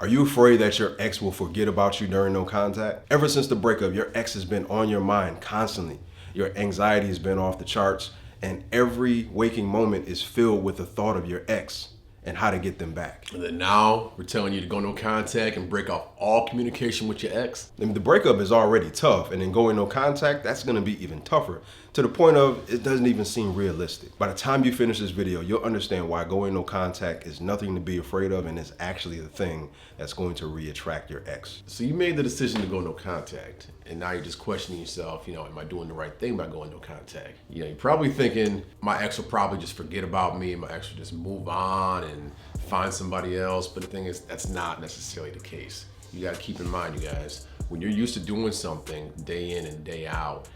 Are you afraid that your ex will forget about you during no contact? Ever since the breakup, your ex has been on your mind constantly. Your anxiety has been off the charts, and every waking moment is filled with the thought of your ex and how to get them back. And then now we're telling you to go no contact and break off all communication with your ex. I mean, the breakup is already tough, and then going no contact, that's gonna be even tougher, to the point of it doesn't even seem realistic. By the time you finish this video, you'll understand why going no contact is nothing to be afraid of, and is actually the thing that's going to re-attract your ex. So you made the decision to go no contact, and now you're just questioning yourself, am I doing the right thing by going no contact? You're probably thinking, my ex will probably just forget about me, my ex will just move on and find somebody else. But the thing is, that's not necessarily the case. You gotta keep in mind, you guys, when you're used to doing something day in and day out,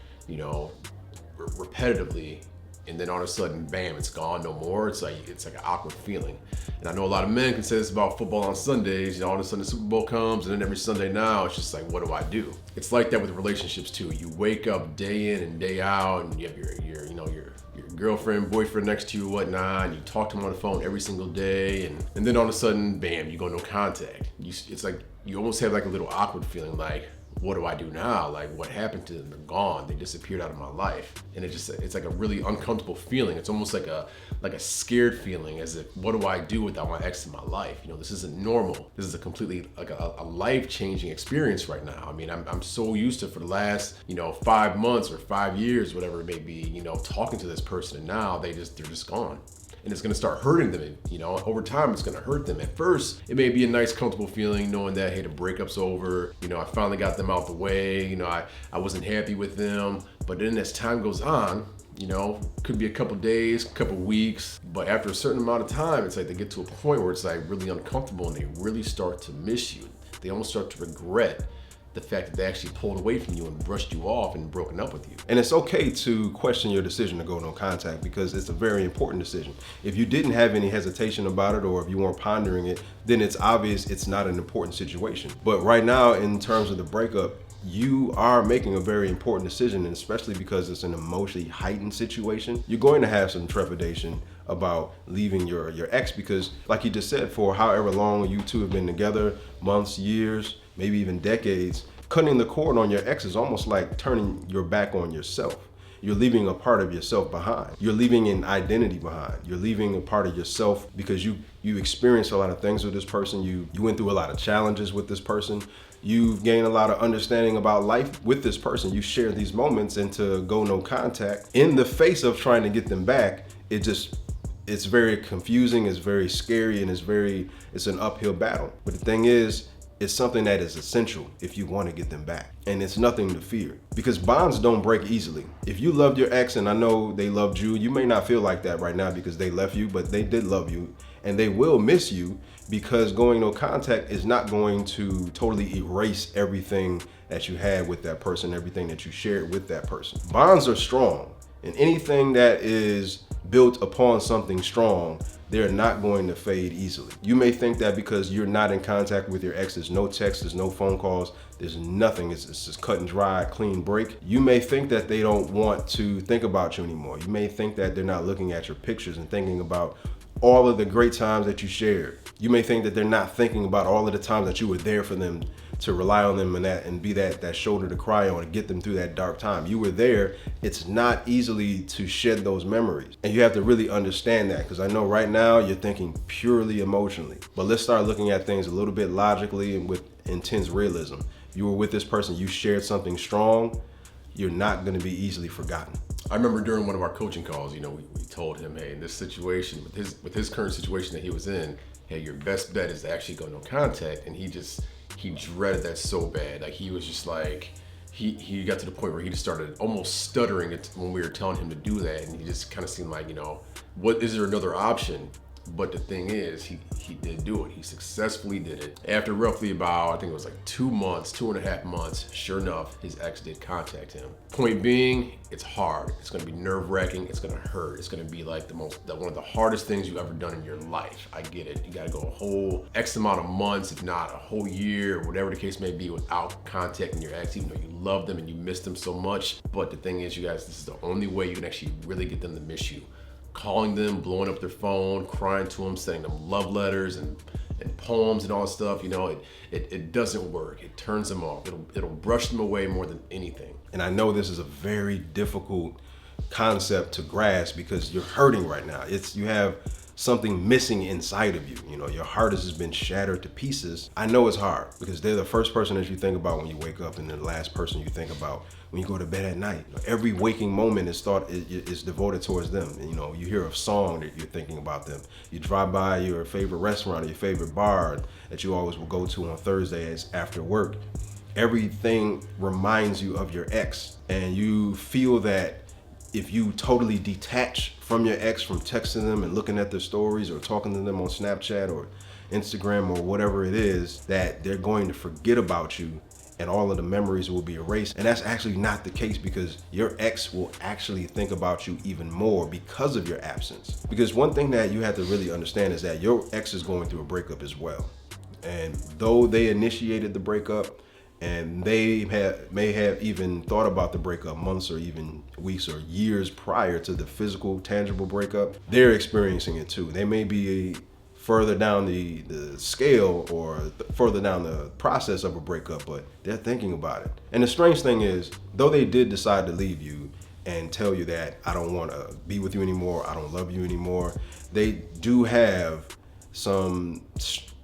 repetitively, and then all of a sudden, bam, it's gone, no more. It's like an awkward feeling. And I know a lot of men can say this about football on Sundays. All of a sudden the Super Bowl comes, and then every Sunday now, it's just like, what do I do? It's like that with relationships too. You wake up day in and day out, and you have your girlfriend, boyfriend next to you, whatnot, and you talk to them on the phone every single day, and then all of a sudden, bam, you go no contact. It's like you almost have like a little awkward feeling, like, what do I do now? Like, what happened to them? They're gone. They disappeared out of my life. And it's like a really uncomfortable feeling. It's almost like a scared feeling, as if, what do I do without my ex in my life? This isn't normal. This is a completely like a life-changing experience right now. I mean, I'm so used to, for the last 5 months or 5 years, whatever it may be, talking to this person, and now they're just gone. And it's gonna start hurting them, over time it's gonna hurt them. At first, it may be a nice, comfortable feeling knowing that, hey, the breakup's over, I finally got them out the way, I wasn't happy with them. But then as time goes on, could be a couple days, couple weeks, but after a certain amount of time, it's like they get to a point where it's like really uncomfortable, and they really start to miss you. They almost start to regret the fact that they actually pulled away from you and brushed you off and broken up with you. And it's okay to question your decision to go no contact, because it's a very important decision. If you didn't have any hesitation about it, or if you weren't pondering it, then it's obvious it's not an important situation. But right now, in terms of the breakup, you are making a very important decision, and especially because it's an emotionally heightened situation, you're going to have some trepidation about leaving your ex, because like you just said, for however long you two have been together, months, years, maybe even decades, cutting the cord on your ex is almost like turning your back on yourself. You're leaving a part of yourself behind. You're leaving an identity behind. You're leaving a part of yourself, because you experienced a lot of things with this person. You went through a lot of challenges with this person. You've gained a lot of understanding about life with this person. You share these moments, and to go no contact in the face of trying to get them back, it's very confusing, it's very scary, and it's an uphill battle. But the thing is, it's something that is essential if you want to get them back. And it's nothing to fear, because bonds don't break easily. If you loved your ex, and I know they loved you, you may not feel like that right now because they left you, but they did love you, and they will miss you, because going no contact is not going to totally erase everything that you had with that person, everything that you shared with that person. Bonds are strong, and anything that is built upon something strong, they're not going to fade easily. You may think that because you're not in contact with your ex, there's no text, there's no phone calls, there's nothing, it's just cut and dry, clean break. You may think that they don't want to think about you anymore. You may think that they're not looking at your pictures and thinking about all of the great times that you shared. You may think that they're not thinking about all of the times that you were there for them, to rely on them and be that shoulder to cry on and get them through that dark time. You were there. It's not easily to shed those memories. And you have to really understand that, because I know right now you're thinking purely emotionally. But let's start looking at things a little bit logically and with intense realism. If you were with this person, you shared something strong, you're not going to be easily forgotten. I remember during one of our coaching calls, we told him, hey, in this situation, with his current situation that he was in, hey, your best bet is to actually go no contact. And he dreaded that so bad. Like, he was just like, he got to the point where he just started almost stuttering when we were telling him to do that. And he just kind of seemed like, what, is there another option? But the thing is, he did do it. He successfully did it. After roughly about, I think it was like 2 months, 2.5 months, sure enough, his ex did contact him. Point being, it's hard. It's gonna be nerve-wracking. It's gonna hurt. It's gonna be like one of the hardest things you've ever done in your life. I get it. You gotta go a whole X amount of months, if not a whole year, or whatever the case may be, without contacting your ex, even though you love them and you miss them so much. But the thing is, you guys, this is the only way you can actually really get them to miss you. Calling them, blowing up their phone, crying to them, sending them love letters, and and poems and all that stuff, it doesn't work. It turns them off. It'll brush them away more than anything. And I know this is a very difficult concept to grasp because you're hurting right now. You have something missing inside of you. Your heart has just been shattered to pieces. I know it's hard because they're the first person that you think about when you wake up, and the last person you think about when you go to bed at night. Every waking moment is devoted towards them. And, you hear a song that you're thinking about them. You drive by your favorite restaurant or your favorite bar that you always will go to on Thursdays after work. Everything reminds you of your ex, and you feel that if you totally detach from your ex, from texting them and looking at their stories or talking to them on Snapchat or Instagram or whatever it is, that they're going to forget about you and all of the memories will be erased. And that's actually not the case, because your ex will actually think about you even more because of your absence. Because one thing that you have to really understand is that your ex is going through a breakup as well. And though they initiated the breakup, and they may have even thought about the breakup months or even weeks or years prior to the physical, tangible breakup, they're experiencing it too. They may be further down the scale or further down the process of a breakup, but they're thinking about it. And the strange thing is, though they did decide to leave you and tell you that I don't want to be with you anymore, I don't love you anymore, they do have some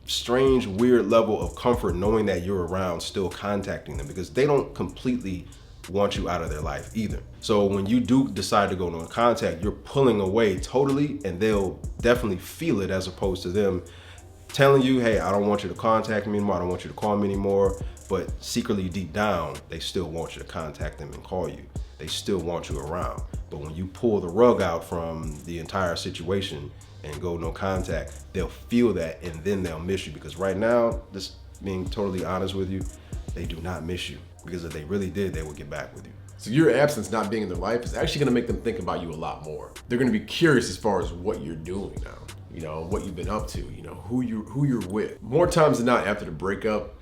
strange, weird level of comfort knowing that you're around, still contacting them, because they don't completely want you out of their life either. So when you do decide to go no contact, you're pulling away totally, and they'll definitely feel it, as opposed to them telling you, hey, I don't want you to contact me anymore, I don't want you to call me anymore, but secretly deep down, they still want you to contact them and call you. They still want you around. But when you pull the rug out from the entire situation and go no contact, they'll feel that, and then they'll miss you. Because right now, just being totally honest with you, they do not miss you. Because if they really did, they would get back with you. So your absence not being in their life is actually gonna make them think about you a lot more. They're gonna be curious as far as what you're doing now, what you've been up to, who you're with. More times than not, after the breakup,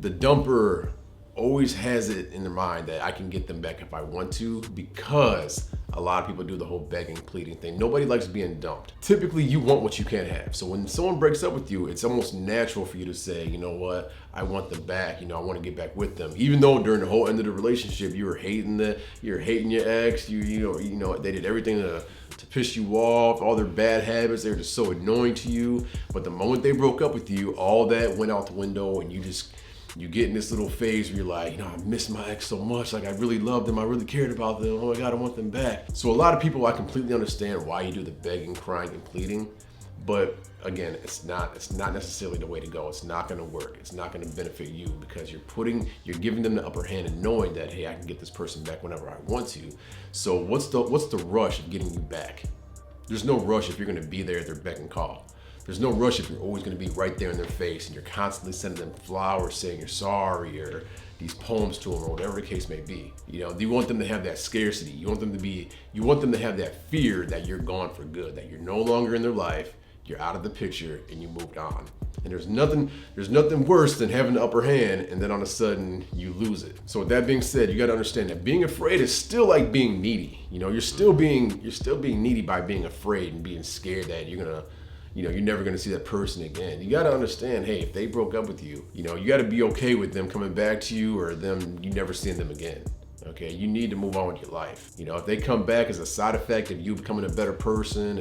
the dumper always has it in their mind that I can get them back if I want to, because a lot of people do the whole begging, pleading thing. Nobody likes being dumped. Typically, you want what you can't have. So when someone breaks up with you, it's almost natural for you to say, you know what, I want them back. I want to get back with them. Even though during the whole end of the relationship, you were hating your ex. They did everything to piss you off, all their bad habits. They were just so annoying to you. But the moment they broke up with you, all that went out the window, and you get in this little phase where you're like, I miss my ex so much. Like, I really loved them. I really cared about them. Oh my God, I want them back. So a lot of people, I completely understand why you do the begging, crying, and pleading. But again, it's not necessarily the way to go. It's not gonna work. It's not gonna benefit you, because you're giving them the upper hand and knowing that, hey, I can get this person back whenever I want to. So what's the rush of getting you back? There's no rush if you're gonna be there at their beck and call. There's no rush if you're always gonna be right there in their face and you're constantly sending them flowers saying you're sorry, or these poems to them, or whatever the case may be. Do you want them to have that scarcity? You want them to have that fear that you're gone for good, that you're no longer in their life, you're out of the picture, and you moved on. And there's nothing worse than having the upper hand and then all of a sudden you lose it. So with that being said, you gotta understand that being afraid is still like being needy. You're still being needy by being afraid and being scared that you're never gonna see that person again. You gotta understand, hey, if they broke up with you, you gotta be okay with them coming back to you, or you never seeing them again. Okay, you need to move on with your life. If they come back as a side effect of you becoming a better person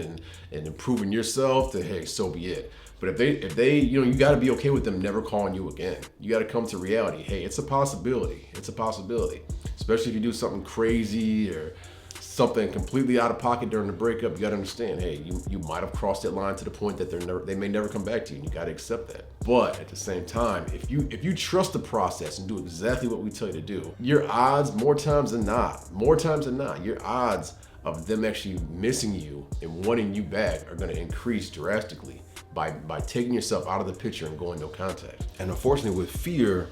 and improving yourself, then hey, so be it. But if they, you gotta be okay with them never calling you again. You gotta come to reality. Hey, it's a possibility. It's a possibility. Especially if you do something crazy or something completely out of pocket during the breakup, you gotta understand, hey, you might have crossed that line to the point that they may never come back to you, and you gotta accept that. But at the same time, if you trust the process and do exactly what we tell you to do, your odds, more times than not, your odds of them actually missing you and wanting you back are gonna increase drastically by taking yourself out of the picture and going no contact. And unfortunately, with fear,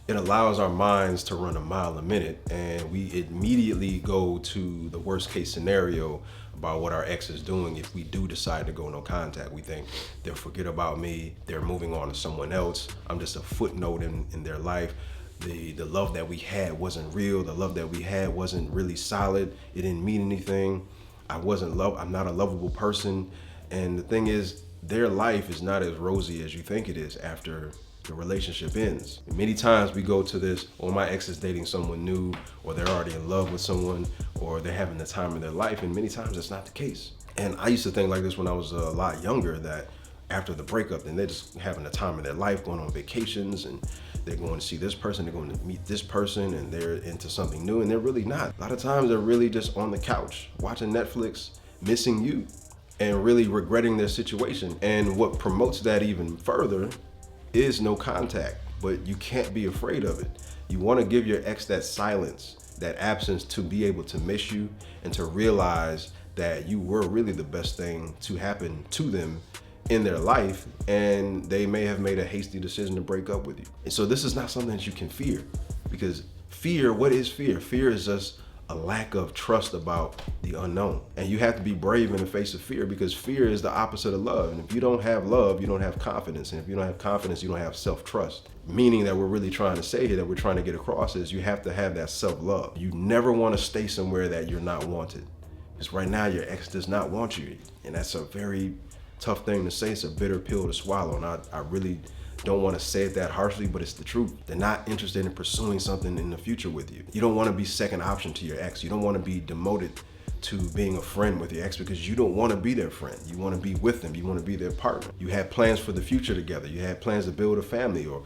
it allows our minds to run a mile a minute, and we immediately go to the worst case scenario about what our ex is doing. If we do decide to go no contact, we think they'll forget about me, they're moving on to someone else, I'm just a footnote in their life. The love that we had wasn't real, the love that we had wasn't really solid, it didn't mean anything, I'm not a lovable person. And the thing is, their life is not as rosy as you think it is after the relationship ends. And many times we go to this, oh, my ex is dating someone new, or they're already in love with someone, or they're having the time of their life, and many times that's not the case. And I used to think like this when I was a lot younger, that after the breakup, then they're just having the time of their life, going on vacations, and they're going to see this person, they're going to meet this person, and they're into something new, and they're really not. A lot of times they're really just on the couch, watching Netflix, missing you, and really regretting their situation. And what promotes that even further is no contact, but you can't be afraid of it. You want to give your ex that silence, that absence, to be able to miss you and to realize that you were really the best thing to happen to them in their life, and they may have made a hasty decision to break up with you. And so this is not something that you can fear, because fear, what is fear? Fear is just a lack of trust about the unknown. And you have to be brave in the face of fear, because fear is the opposite of love. And if you don't have love, you don't have confidence. And if you don't have confidence, you don't have self-trust. Meaning that we're really trying to say here, that we're trying to get across, is you have to have that self-love. You never want to stay somewhere that you're not wanted. Because right now your ex does not want you. And that's a very tough thing to say. It's a bitter pill to swallow. And I really don't want to say it that harshly, but it's the truth. They're not interested in pursuing something in the future with you. You don't want to be second option to your ex. You don't want to be demoted to being a friend with your ex, because you don't want to be their friend. You want to be with them. You want to be their partner. You had plans for the future together. You had plans to build a family, or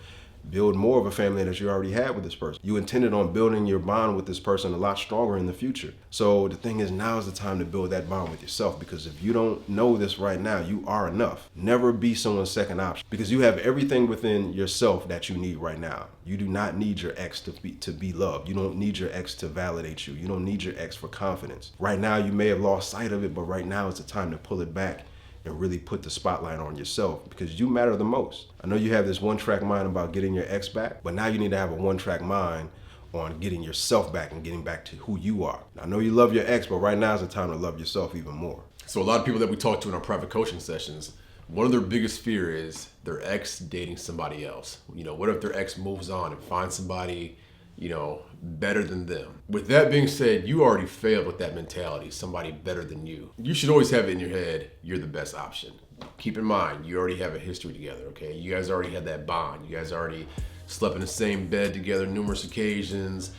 build more of a family that you already had with this person. You intended on building your bond with this person a lot stronger in the future. So the thing is, now is the time to build that bond with yourself, because if you don't know this right now, you are enough. Never be someone's second option, because you have everything within yourself that you need right now. You do not need your ex to be loved. You don't need your ex to validate you. You don't need your ex for confidence. Right now, you may have lost sight of it, but right now is the time to pull it back and really put the spotlight on yourself, because you matter the most. I know you have this one-track mind about getting your ex back, but now you need to have a one-track mind on getting yourself back and getting back to who you are. I know you love your ex, but right now is the time to love yourself even more. So a lot of people that we talk to in our private coaching sessions, one of their biggest fear is their ex dating somebody else. What if their ex moves on and finds somebody, better than them? With that being said, you already failed with that mentality, somebody better than you. You should always have it in your head, you're the best option. Keep in mind, you already have a history together, okay? You guys already had that bond. You guys already slept in the same bed together numerous occasions.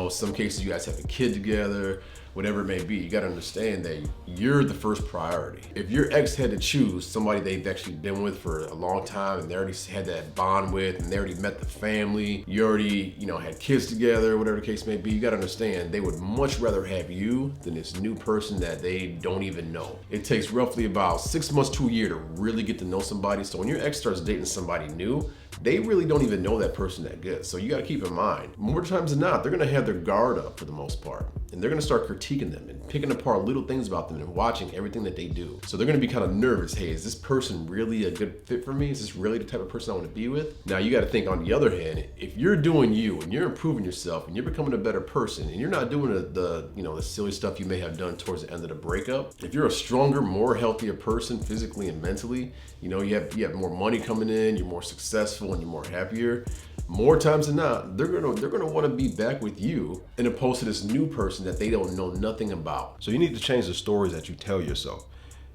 Some cases you guys have a kid together, whatever it may be. You gotta understand that you're the first priority. If your ex had to choose somebody they've actually been with for a long time, and they already had that bond with, and they already met the family, you already, had kids together, whatever the case may be, you gotta understand they would much rather have you than this new person that they don't even know. It takes roughly about 6 months to a year to really get to know somebody. So when your ex starts dating somebody new, they really don't even know that person that good. So you gotta keep in mind, more times than not, they're gonna have their guard up for the most part. And they're gonna start critiquing them and picking apart little things about them and watching everything that they do. So they're gonna be kind of nervous. Hey, is this person really a good fit for me? Is this really the type of person I wanna be with? Now you gotta think, on the other hand, if you're doing you and you're improving yourself and you're becoming a better person and you're not doing the silly stuff you may have done towards the end of the breakup, if you're a stronger, more healthier person physically and mentally, you have more money coming in, you're more successful and you're more happier, more times than not, they're gonna want to be back with you, in opposed to this new person that they don't know nothing about. So you need to change the stories that you tell yourself.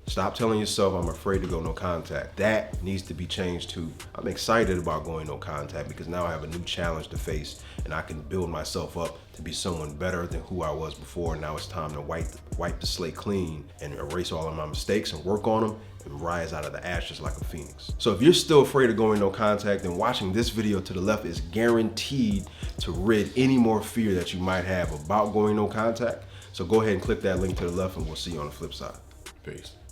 Stop telling yourself, I'm afraid to go no contact. That needs to be changed to, I'm excited about going no contact, because now I have a new challenge to face and I can build myself up to be someone better than who I was before. Now it's time to wipe the slate clean and erase all of my mistakes and work on them and rise out of the ashes like a phoenix. So if you're still afraid of going no contact, then watching this video to the left is guaranteed to rid any more fear that you might have about going no contact. So go ahead and click that link to the left, and we'll see you on the flip side. Peace.